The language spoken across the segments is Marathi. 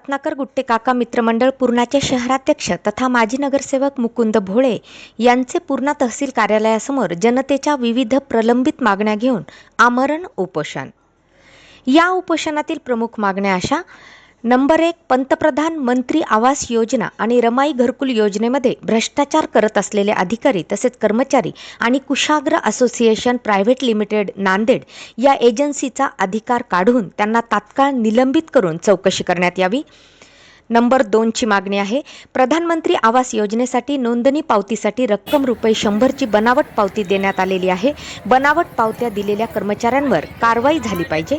रत्नाकर गुट्टे काका मित्रमंडळ पूर्णाचे शहराध्यक्ष तथा माजी नगरसेवक मुकुंद भोळे यांचे पूर्णा तहसील कार्यालयासमोर जनतेच्या विविध प्रलंबित मागण्या घेऊन आमरण उपोषण। या उपोषणातील प्रमुख मागण्या अशा: नंबर 1, पंतप्रधान मंत्री आवास योजना आणि रमाई घरकुल योजनेमध्ये भ्रष्टाचार करत असलेले अधिकारी तसेच कर्मचारी आणि कुशाग्र असोसिएशन प्रायव्हेट लिमिटेड नांदेड या एजन्सीचा अधिकार काढून त्यांना तात्काळ निलंबित करून चौकशी करण्यात यावी। नंबर 2 ची मागणी आहे, प्रधानमंत्री आवास योजनेसाठी नोंदणी पावतीसाठी रक्कम ₹100 ची बनावट पावती देण्यात आलेली आहे। बनावट पावत्या दिलेल्या कर्मचाऱ्यांवर कारवाई झाली पाहिजे।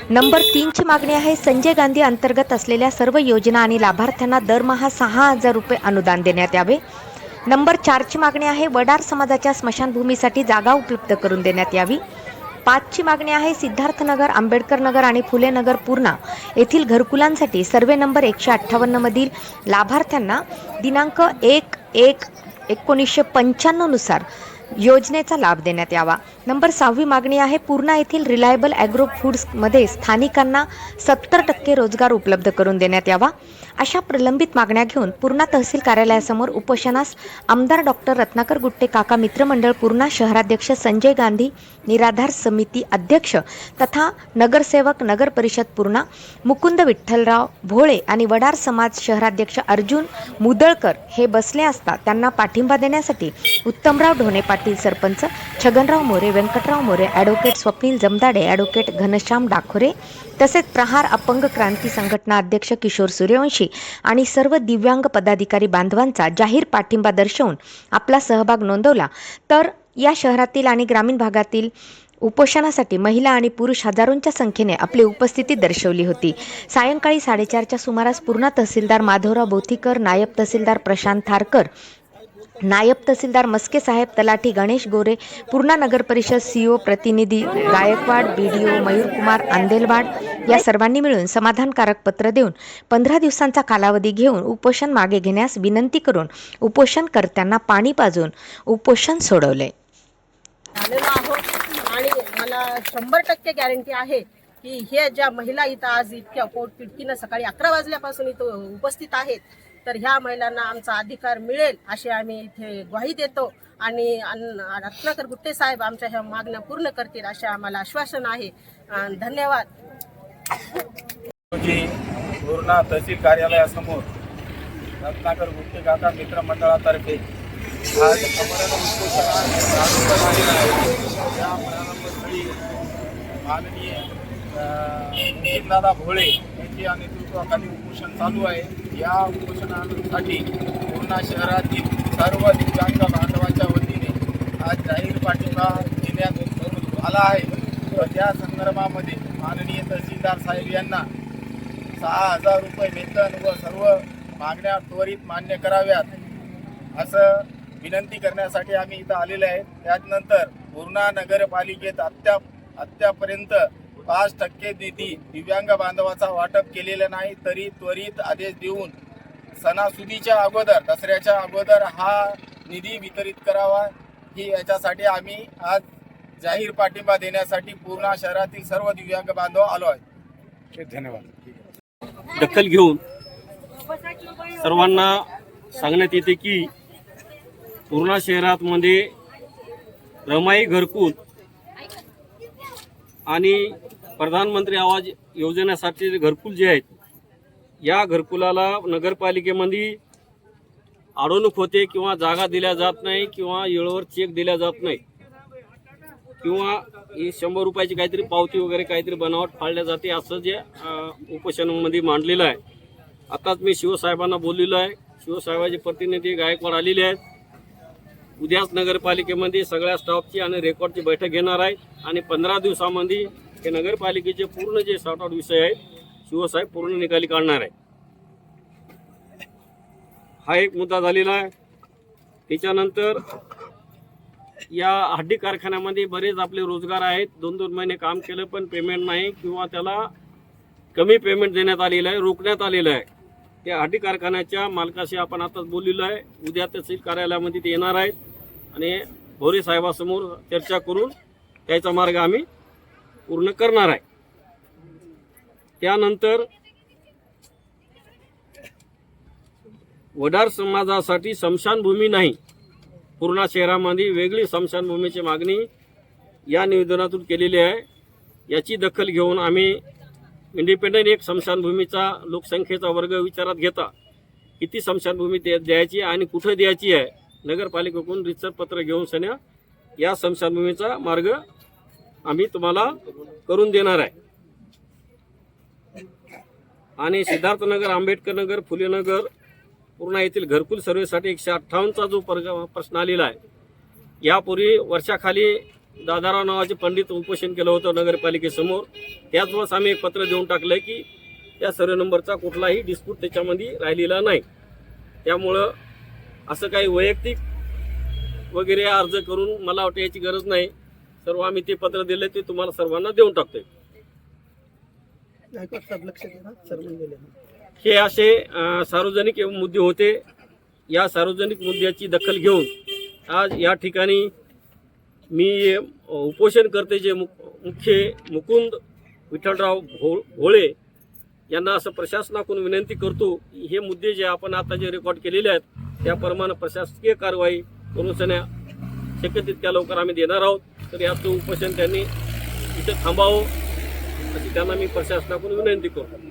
नंबर 3 ची मागणी आहे, संजय गांधी अंतर्गत असलेल्या सर्व योजना आणि लाभार्थ्यांना दरमहा ₹6000 अनुदान देण्यात यावे। नंबर 4 ची मागणी आहे, वडार समाजाच्या स्मशानभूमीसाठी जागा उपलब्ध करून देण्यात यावी। 5 ची मागणी आहे, सिद्धार्थनगर, आंबेडकर नगर आणि फुले नगर पूर्णा येथील घरकुलांसाठी सर्वे नंबर 158 मधील लाभार्थ्यांना दिनांक 1/1/1995 नुसार योजनेचा लाभ देण्यात यावा। नंबर 6वी मागणी आहे, पूर्णा येथील रिलायबल ॲग्रो फूड्समध्ये स्थानिकांना 70% रोजगार उपलब्ध करून देण्यात यावा। अशा प्रलंबित मागण्या घेऊन पूर्णा तहसील कार्यालयासमोर उपोषणास आमदार डॉक्टर रत्नाकर गुट्टे काका मित्रमंडळ पूर्णा शहराध्यक्ष संजय गांधी निराधार समिती अध्यक्ष तथा नगरसेवक नगर परिषद पूर्णा मुकुंद विठ्ठलराव भोळे आणि वडार समाज शहराध्यक्ष अर्जुन मुदळकर हे बसले असता त्यांना पाठिंबा देण्यासाठी उत्तमराव ढोणे पाटील सरपंच, छगनराव मोरे, व्यंकटराव मोरे, ॲडव्होकेट स्वप्नील जमदाडे, ॲडव्होकेट घनश्याम डाखोरे तसेच प्रहार अपंग क्रांती संघटना अध्यक्ष किशोर सूर्यवंशी आणि सर्व दिव्यांग पदाधिकारी बांधवांचा जाहीर पाठिंबा दर्शवून आपला सहभाग नोंदवला। तर या शहरातील आणि ग्रामीण भागातील उपोषणासाठी महिला आणि पुरुष हजारोंच्या संख्येने आपली उपस्थिती दर्शवली होती। सायंकाळी 4:30च्या सुमारास पूर्णा तहसीलदार माधवराव बोथीकर, नायब तहसीलदार प्रशांत थारकर, नायब तहसीलदार मस्के साहेब, तलाठी गणेश गोरे, पूर्णा नगर परिषद सीओ प्रतिनिधी गायकवाड, BDO मयूरकुमार अंदेलवाड या सर्वांनी मिळून समाधानकारक पत्र देऊन 15 दिवसांचा कालावधी घेऊन उपोषण मागे घेण्यास विनंती करून उपोषणकर्त्यांना पाणी पाजून उपोषण सोडवले। आणि मला 100% गॅरंटी आहे की हे ज्या महिला इथं आज इतक्या पोटतिडकीनं सकाळी 11 वाजल्यापासून इथं उपस्थित आहेत, तर ह्या महिलांना आमचा अधिकार मिळेल अशी आम्ही इथे ग्वाही देतो आणि रत्नाकर गुट्टे साहेब आमच्या ह्या मागण्या पूर्ण करतील असे आम्हाला आश्वासन आहे। धन्यवाद। पूर्णा तहसील कार्यालयासमोर रत्नाकर गुट्टे काका मित्रमंडळातर्फे आज अमरण उपोषण या प्रारंभस्थळी माननीय मुकुंददादा भोळे यांच्या नेतृत्वाखाली उपोषण चालू आहे। या उपोषणासाठी पूर्णा शहरातील सर्व दिव्यांग बांधवांच्या वतीने आज जाहीर पाठिंबा देण्यात आला आहे। व त्या संदर्भामध्ये माननीय तहसीलदार साहेब यांना ₹6000 वेतन व सर्व मागण्या त्वरित मान्य कराव्यात असं विनंती करण्यासाठी आम्ही इथं आलेले आहे। त्यानंतर पूर्णा नगरपालिकेत आत्तापर्यंत 5% निधी दिव्यांग बांधवाचा वाटप केलेला नाही, तरी त्वरित आदेश देऊन सणासुदीच्या अगोदर, दसऱ्याच्या अगोदर हा निधी वितरित करावा ही याच्यासाठी आम्ही आज जाहीर पाठिंबा देण्यासाठी पूर्णा शहरातील सर्व दिव्यांग बांधव आलो आहे। धन्यवाद। दखल घेऊन सर्वांना सांगण्यात येते की पूर्णा शहरामध्ये रमाई घरकुल आणि प्रधानमंत्री आवास योजनेसाठी घरकुल जे आहेत, या घरकुलाला नगरपालिकेमध्ये अडवणूक होते किंवा जागा दिल्या जात नाही किंवा वेळेवर चेक दिल्या जात नाही किंवा ही ₹100 काहीतरी पावती वगैरे काहीतरी बनावट फाळल्या जाते असं जे उपोषणामध्ये मांडलेलं आहे। आताच मी शिवसाहेबांना बोललेलो आहे। शिवसाहेबाचे प्रतिनिधी गायकवाड आलेले आहेत। उद्याच नगरपालिकेमध्ये सगळ्या स्टाफची आणि रेकॉर्डची बैठक घेणार आहे आणि 15 दिवसामध्ये हे नगरपालिकेचे पूर्ण जे सॉर्ट आउट विषय आहेत शिवसाहेब पूर्ण निकाली काढणार आहे। हा एक मुद्दा झालेला आहे। त्याच्यानंतर या हड्डी कारखान्यामध्ये बरेच आपले रोजगार आहेत, 2-2 महिने काम केलं पण पेमेंट नाही किंवा त्याला कमी पेमेंट देण्यात आलेलं आहे, रोखण्यात आलेलं आहे। त्या हड्डी कारखान्याच्या मालकाशी आपण आताच बोललेलो आहे। उद्या तहसील कार्यालयामध्ये ते येणार आहेत आणि भोरे साहेबांसमोर चर्चा करून त्याचा मार्ग आम्ही पूर्ण करणार आहे। त्यानंतर वडार समाजासाठी स्मशानभूमी नाही, पूर्णा शहरामध्ये वेगळी स्मशानभूमीची मागणी या निवेदनातून केलेली आहे. याची दखल घेऊन आम्ही इंडिपेंडंट एक स्मशानभूमीचा लोकसंख्येचा वर्ग विचारात घेता किती स्मशानभूमी द्यायची आणि कुठं द्यायची आहे, नगरपालिकेकडून रितसर पत्र घेऊन सन्या या स्मशानभूमीचा मार्ग आम्ही तुम्हाला करून देणार आहे. आणि सिद्धार्थनगर, आंबेडकरनगर, फुलेनगर, पूर्णा येथील घरकुल सर्वेसाठी 158चा जो प्रश्न आलेला आहे, यापूर्वी वर्षाखाली दादाराव नावाचे पंडित उपोषण केलं होतं नगरपालिकेसमोर. त्याच वेळेस आम्ही एक पत्र देऊन टाकलं की त्या सर्वे नंबरचा कुठलाही डिस्प्यूट त्याच्यामध्ये राहिलेला नाही. त्यामुळं असं काही वैयक्तिक वगैरे अर्ज करून मला वाटतं याची गरज नाही. सर्व आम्ही ते पत्र दिले ते तुम्हाला सर्वांना देऊन टाकतोय. हे असे सार्वजनिक मुद्दे होते. या सार्वजनिक मुद्द्याची दखल घेऊन आज या ठिकाणी मी उपोषणकर्ते जे मुख्य मुकुंद विठ्ठलराव भोळे यांना असं प्रशासनाकडून विनंती करतो, हे मुद्दे जे आपण आता जे रेकॉर्ड केलेले आहेत त्याप्रमाणे प्रशासकीय कारवाई करून शक्य तितक्या लवकर आम्ही देणार आहोत. तर याचं उपोषण त्यांनी इथे थांबावं अशी त्यांना मी प्रशासनाकडून विनंती करतो.